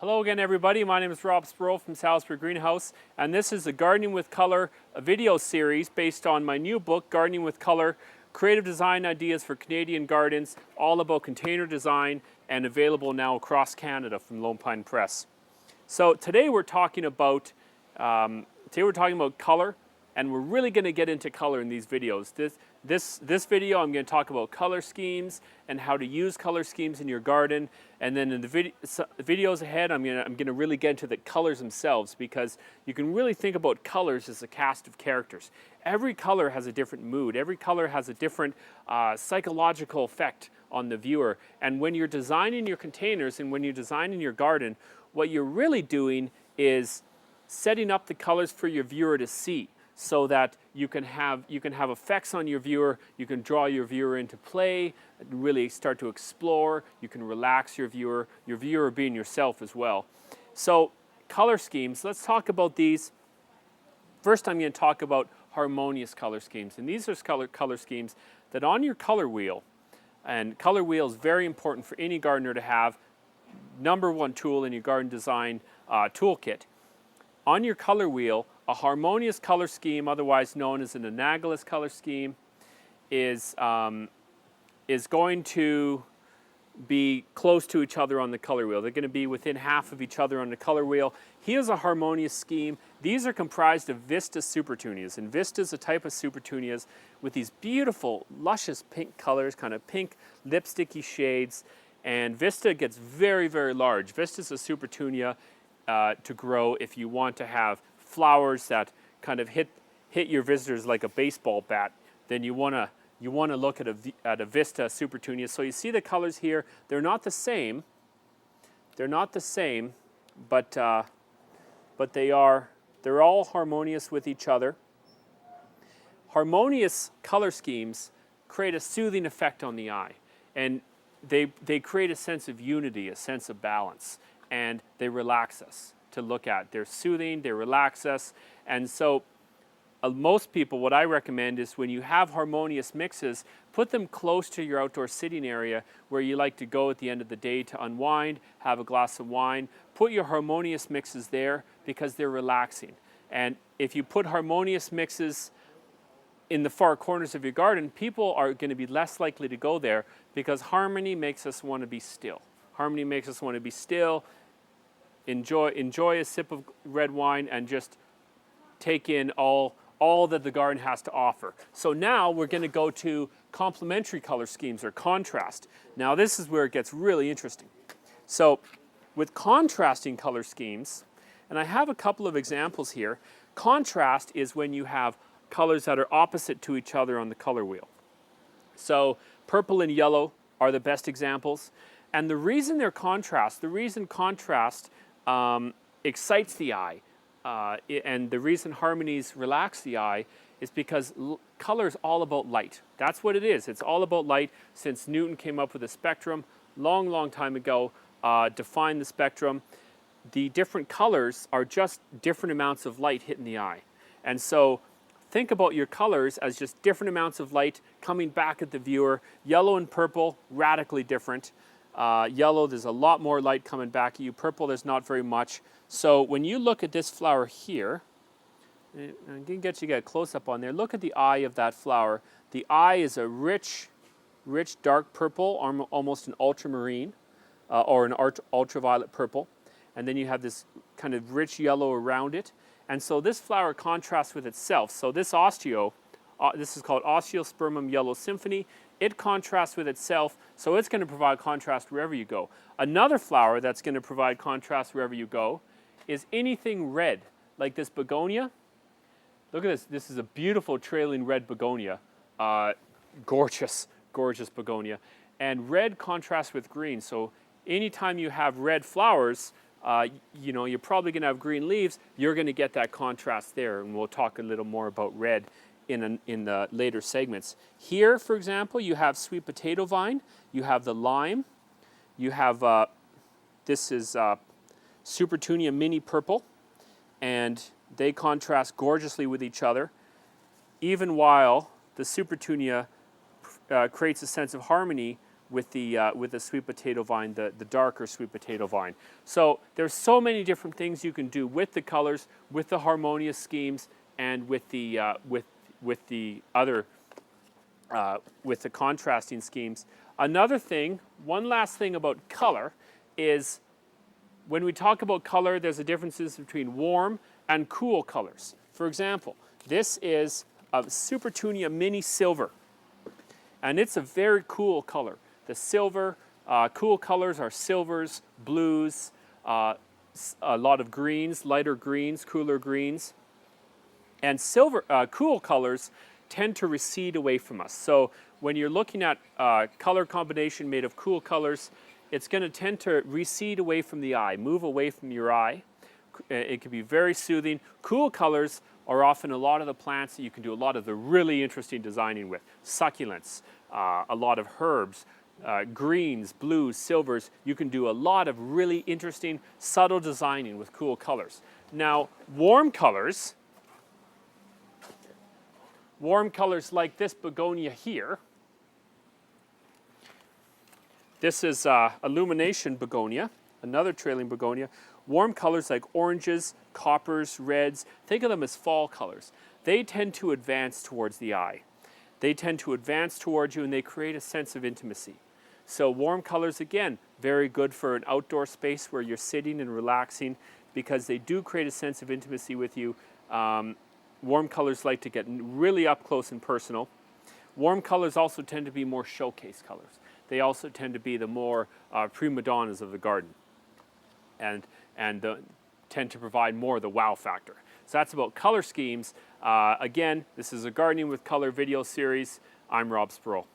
Hello again, everybody. My name is Rob Sproule from Salisbury Greenhouse, and this is the Gardening with Color video series based on my new book, Gardening with Color, Creative Design Ideas for Canadian Gardens, all about container design, and available now across Canada from Lone Pine Press. So today we're talking about color, and we're really going to get into color in these videos. This video, I'm going to talk about color schemes and how to use color schemes in your garden. And then in the videos ahead, I'm going to really get into the colors themselves, because you can really think about colors as a cast of characters. Every color has a different mood. Every color has a different psychological effect on the viewer. And when you're designing your containers and when you're designing your garden, what you're really doing is setting up the colors for your viewer to see, so that you can have effects on your viewer. You can draw your viewer into play, really start to explore. You can relax your viewer being yourself as well. So color schemes, let's talk about these. First, I'm going to talk about harmonious color schemes, and these are color schemes that on your color wheel, and color wheel is very important for any gardener to have, #1 tool in your garden design toolkit. On your color wheel, a harmonious color scheme, otherwise known as an analogous color scheme, is going to be close to each other on the color wheel. They're going to be within half of each other on the color wheel. Here's a harmonious scheme. These are comprised of Vista supertunias, and Vista is a type of supertunias with these beautiful, luscious pink colors, kind of pink lipsticky shades, and Vista gets very, very large. Vista is a supertunia to grow if you want to have flowers that kind of hit your visitors like a baseball bat. Then you want to look at a Vista supertunia. So you see the colors here. They're not the same. They're not the same, but they're all harmonious with each other. Harmonious color schemes create a soothing effect on the eye, and they create a sense of unity, a sense of balance, and they relax us to look at. They're soothing, they relax us, and so most people, what I recommend is when you have harmonious mixes, put them close to your outdoor sitting area where you like to go at the end of the day to unwind, have a glass of wine. Put your harmonious mixes there because they're relaxing. And if you put harmonious mixes in the far corners of your garden, people are going to be less likely to go there, because harmony makes us want to be still. Harmony makes us want to be still, enjoy a sip of red wine, and just take in all that the garden has to offer. So now we're going to go to complementary color schemes, or contrast. Now this is where it gets really interesting. So with contrasting color schemes, and I have a couple of examples here, contrast is when you have colors that are opposite to each other on the color wheel. So purple and yellow are the best examples. And the reason they're contrast, excites the eye, and the reason harmonies relax the eye is because color is all about light. That's what it is. It's all about light. Since Newton came up with a spectrum, long time ago, defined the spectrum, the different colors are just different amounts of light hitting the eye. And so think about your colors as just different amounts of light coming back at the viewer. Yellow and purple, radically different. Yellow, there's a lot more light coming back at you. Purple, there's not very much. So when you look at this flower here, I can get you a close-up on there. Look at the eye of that flower. The eye is a rich dark purple, almost an ultramarine, or an ultraviolet purple. And then you have this kind of rich yellow around it. And so this flower contrasts with itself. So this this is called Osteospermum Yellow Symphony. It contrasts with itself, so it's going to provide contrast wherever you go. Another flower that's going to provide contrast wherever you go is anything red, like this begonia. Look at this. This is a beautiful trailing red begonia. Gorgeous begonia. And red contrasts with green. So anytime you have red flowers, you're probably going to have green leaves. You're going to get that contrast there, and we'll talk a little more about red in the later segments. Here, for example, you have sweet potato vine, you have the lime, you have, this is Supertunia Mini Purple, and they contrast gorgeously with each other, even while the Supertunia creates a sense of harmony with the sweet potato vine, the darker sweet potato vine. So there's so many different things you can do with the colors, with the harmonious schemes, and with the other with the contrasting schemes. Another thing, one last thing about color is when we talk about color, there's a differences between warm and cool colors. For example, this is a Supertunia Mini Silver, and it's a very cool color. The silver, cool colors are silvers, blues, a lot of greens, lighter greens, cooler greens. And cool colors tend to recede away from us. So when you're looking at color combination made of cool colors, it's going to tend to recede away from the eye, move away from your eye. It can be very soothing. Cool colors are often a lot of the plants that you can do a lot of the really interesting designing with. Succulents, a lot of herbs, greens, blues, silvers. You can do a lot of really interesting, subtle designing with cool colors. Now, warm colors like this begonia here. This is Illumination begonia, another trailing begonia. Warm colors like oranges, coppers, reds, think of them as fall colors. They tend to advance towards the eye. They tend to advance towards you and they create a sense of intimacy. So warm colors, again, very good for an outdoor space where you're sitting and relaxing because they do create a sense of intimacy with you. Warm colors like to get really up close and personal. Warm colors also tend to be more showcase colors. They also tend to be the more prima donnas of the garden and tend to provide more of the wow factor. So that's about color schemes. Again, this is a Gardening with Color video series. I'm Rob Sproule.